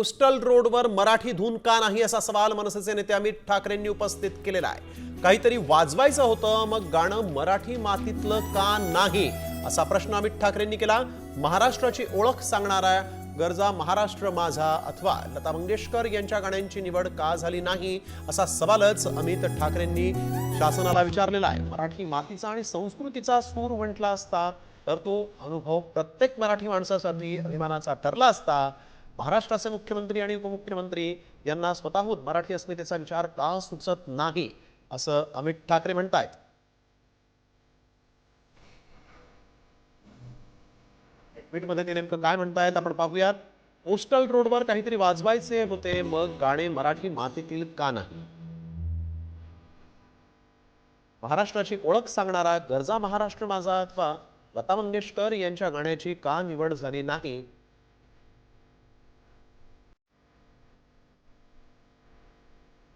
Postal रोडवर मराठी धून का नाही असा सवाल मनसेचे नेते अमित ठाकरेंनी उपस्थित केलेला आहे। काहीतरी वाजवायचं होतं, मग गाणं मराठी मातीतलं का नाही असा प्रश्न अमित ठाकरेंनी केला। महाराष्ट्राची ओळख सांगणारा गरजा महाराष्ट्र माझा अथवा लता मंगेशकर यांच्या गाण्यांची निवड का झाली नाही असा सवालच अमित ठाकरेंनी शासनाला विचारलेला आहे। मराठी मातीचा आणि संस्कृतीचा सूर म्हटला असता तर तो अनुभव प्रत्येक मराठी माणसासाठी अभिमानाचा ठरला असता। महाराष्ट्राचे मुख्यमंत्री आणि उपमुख्यमंत्री यांना स्वतःहून मराठी अस्मितेचा विचार का सुचत नाही असं अमित ठाकरे म्हणतायत। ट्विटमध्ये ते नेमकं काय म्हणतायत आपण पाहूयात। पोस्टल रोडवर काहीतरी वाजवायचे होते, मग गाणे मराठी मातीतील का नाही। महाराष्ट्राची ओळख सांगणारा गरजा महाराष्ट्र माझा अथवा लता मंगेशकर यांच्या गाण्याची का निवड झाली नाही